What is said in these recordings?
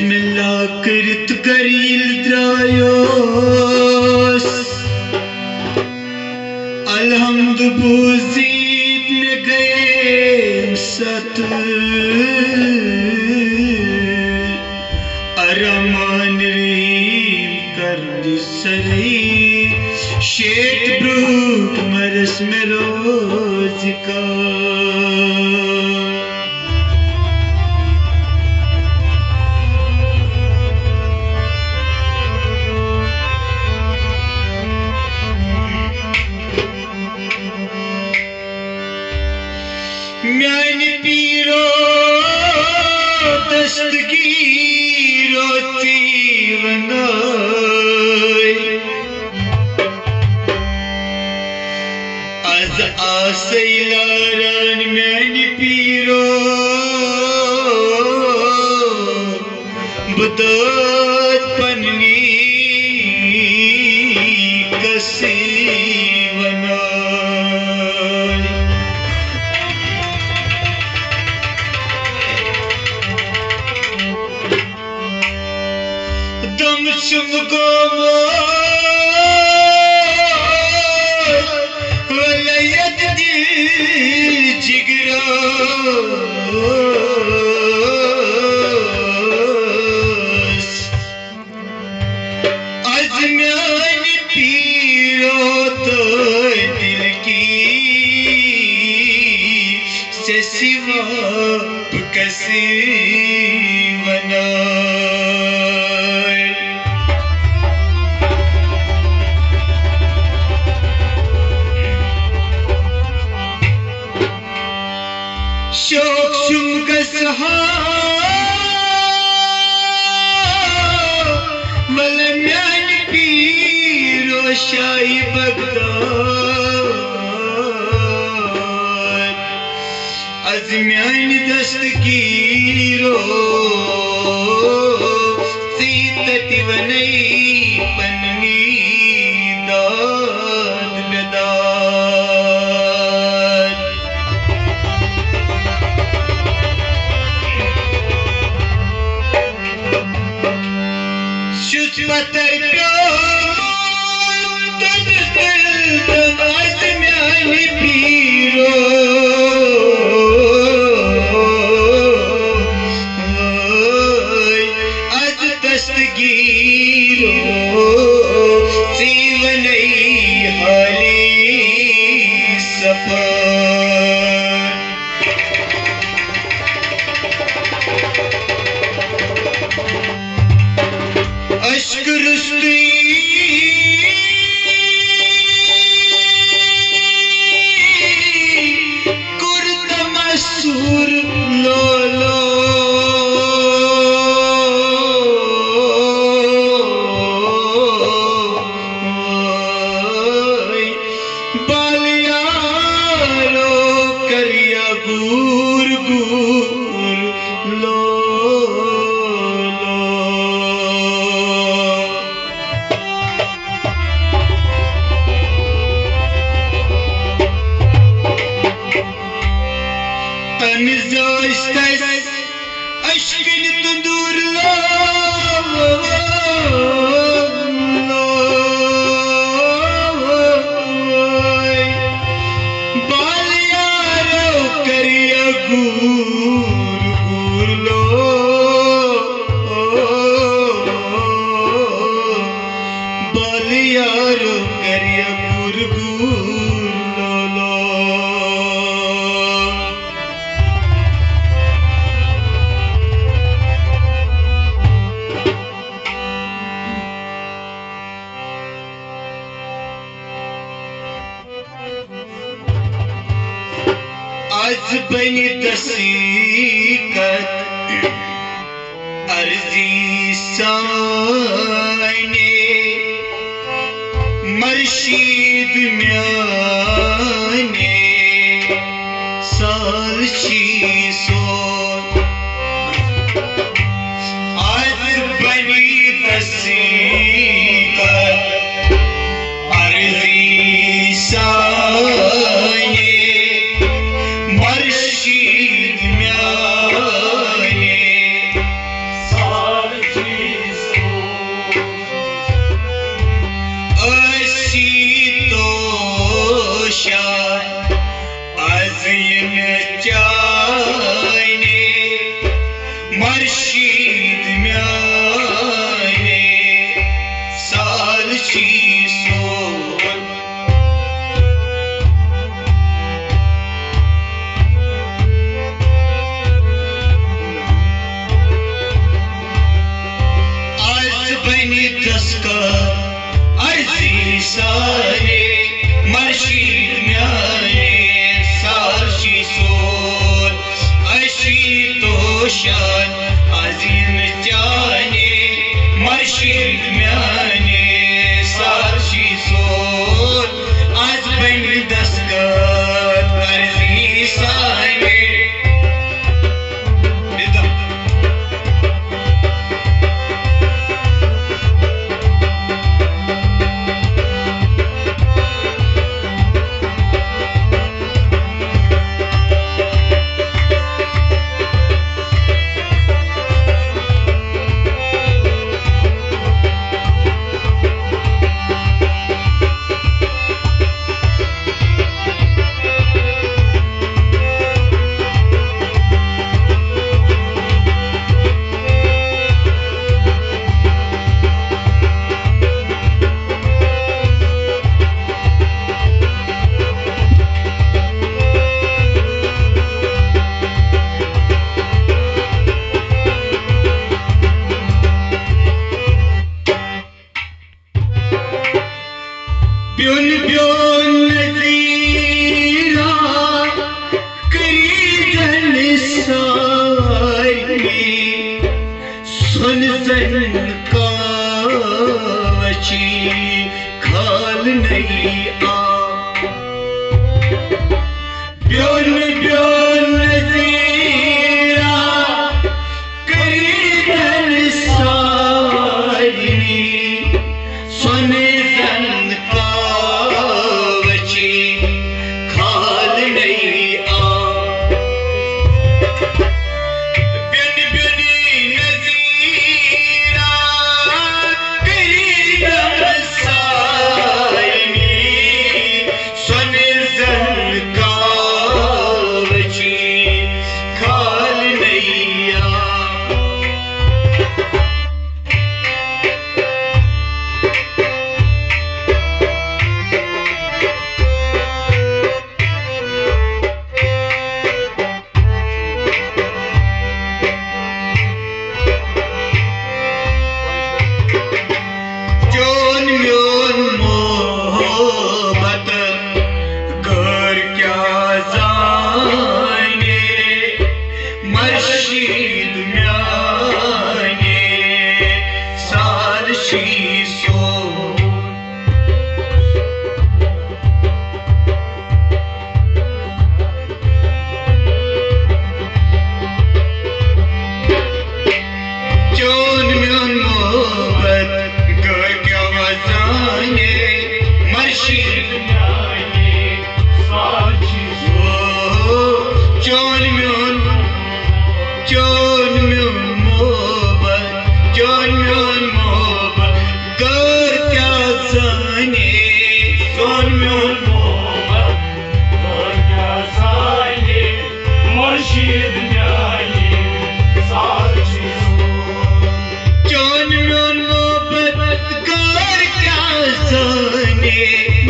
Bismillah kırıt garil drayos Alhamd bu zid ne gayem sat Araman Rahim kardi sari Shet bruk maras me roz ka Myani piro dastgiro tivanay Az asaylaran myani piro Budat panni kasivanay Dam shumko walayat di jigra azman piro to dil ki se siva kasi bana Şok şumkasha Malamyan piro Shahi Baghdad Azmyan dastgiro Sitati vanai panni dad bedad Patar pyar tad azmyan piro az dastgiro sivanai hali safar Aşk rüstü kurd masur lolo bal yaro kariya gur gur lo Tanizastas aşkın tundurla Bal yaro kariya gur gur lo Bal yaro kariya gur gur lo Az bani dasikat arzi sane Marshid myane salchi son Az bani dasikat arzi sane Marshid myane तोशान अजीम जाने मर्शिद म्याने साक्षी soul आज बन दस्तखत अर्जी साने beyond beyond Nazira करीदन सारी सुन जन कावची खाल नहीं आ beyond beyond Nazira करीदन सारी सुन जन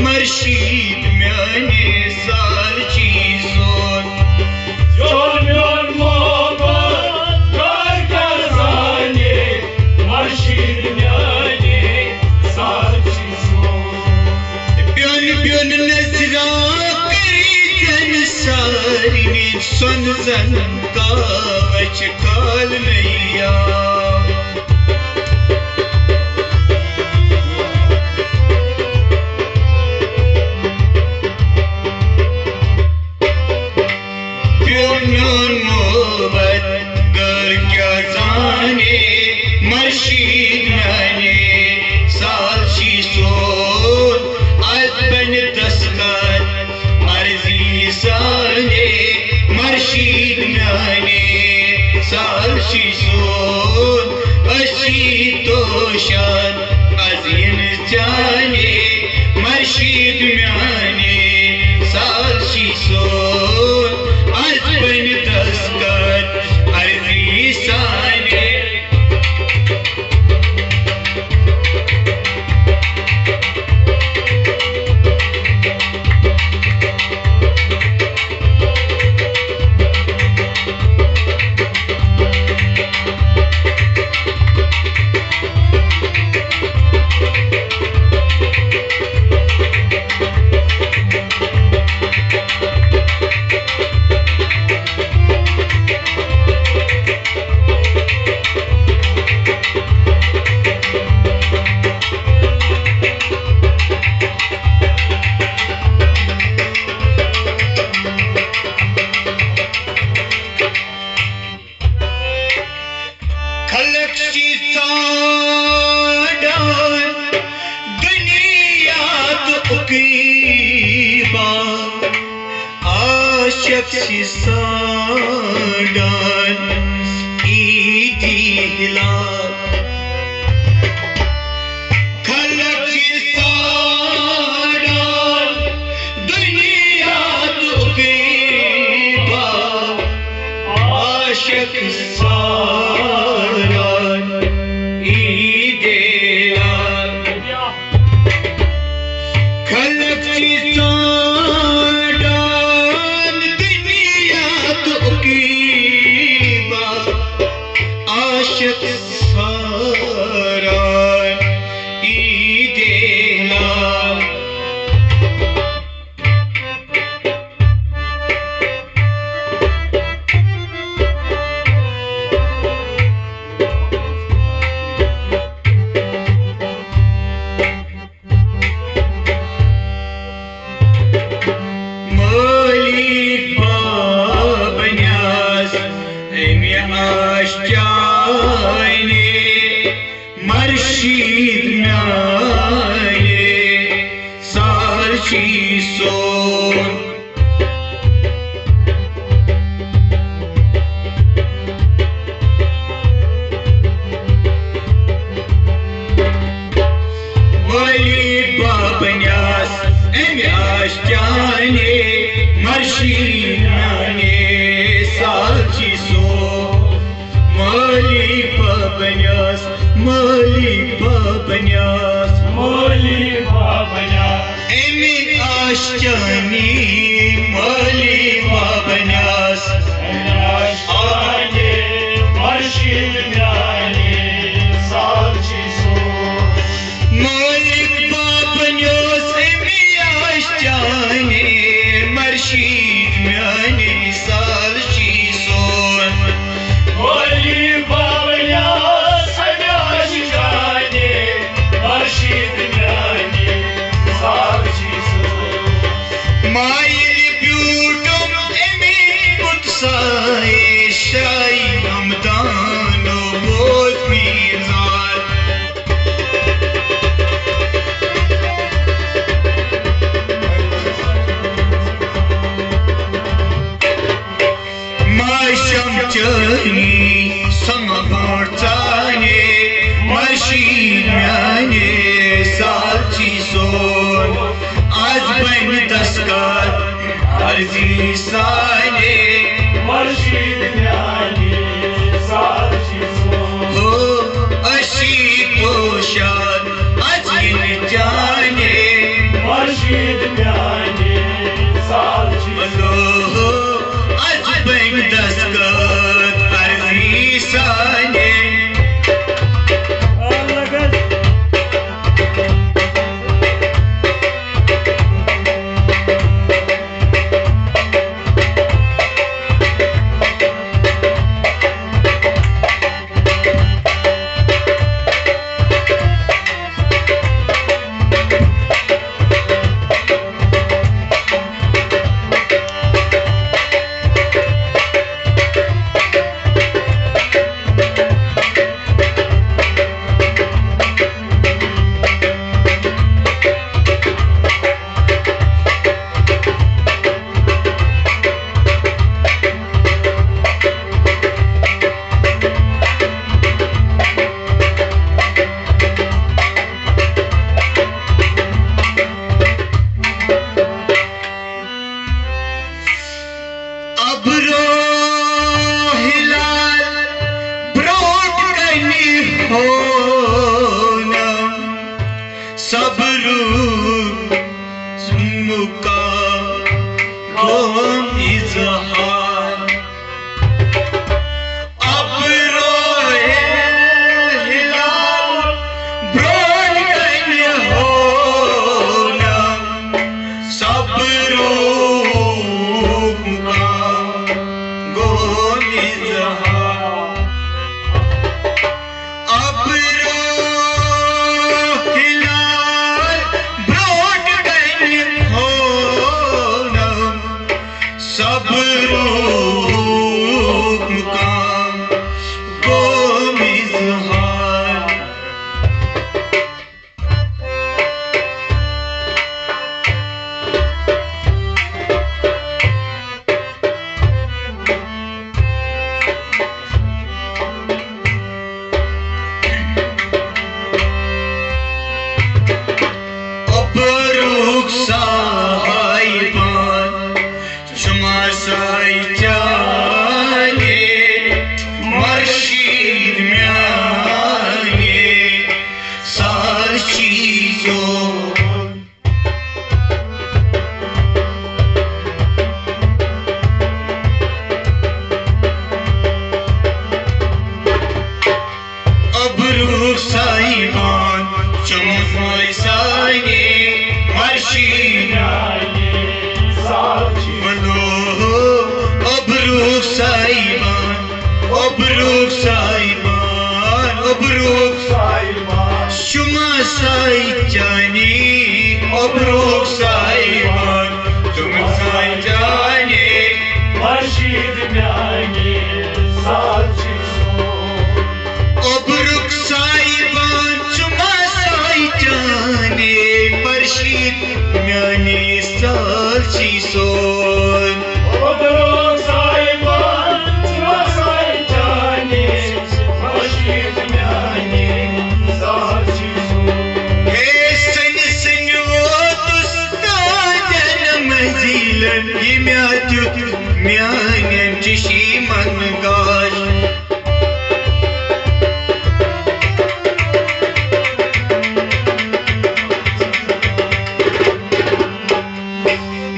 मर्शिद म्याने साल चीज़ों जोन म्यान मोहब्बत कर कर जाने मर्शिद म्याने साल चीज़ों ब्योन ब्योन नज़रा करी जन सारी ने सुन जन कावच काल नैया मर्शिद म्याने साल शीसोन आज बन दस्तखत अर्जी साने मर्शिद म्याने साल शीसोन अशी तोशान अजीम जाने मर्शिद म्याने साल शीसोन आज बन दस्तखत अर्जी साने शख्सी साडान ईदी हिलाल खलक साडान दुनिया तो गरीबा आशिक साडान ईदी हिलाल खलक आशिक सारान ईदे लाल मोली बाबन्यास एमी आश्चाने मर्शीद म्याने सारची सोन मोली बाबन्यास एमी आश्चाने मर्शीद म्याने सारची सोन मोली बाबन्यास एमी आश्चानी मोली बाबन्यास आने मर्शीद म्याने सारची सोन मोली बाबन्यास एमी आश्चानी मर्शीद म्याने सारची सोन मोली बाबन्यास एमी आश्चानी मर्शीद म्याने सारची सोन माइल ब्यूटम एमी कुत्साए शाई हमदानो बोध मीज़ाल माशम चनी समगोर्चाने मर्शीद म्याने सारची सोन आज बन दस्कार अर्जी साने मर्शीद म्याने सारची सोन हो अशी पोशाद अजीन जाने मर्शीद म्याने सारची सोन हो आज बन दस्कार अर्जी साने सबरू मुका होम इजहार अब रोए हिलाल ब्रोड गन होना सबरू मुका होम इजहार अब साई जानी अब्रुक साईबान तुम साई जाने मशीद म्यानी साची सो अब्रुक साईबान तुम साई जाने मशीद म्यानी साची सोन अब्रुक साईबान तुम साई जाने मशीद म्यानी साची सो हे सन सन वो तुस्तादन मजीलन ये म्यातुत म्यानन चिशी मन गाश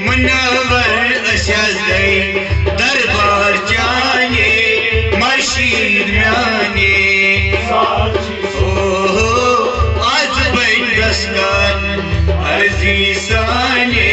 मुनव्वर अशज गई दरबार जाने मशीद म्याने साची सो ओहो आज बन दस्तान अर्जी साने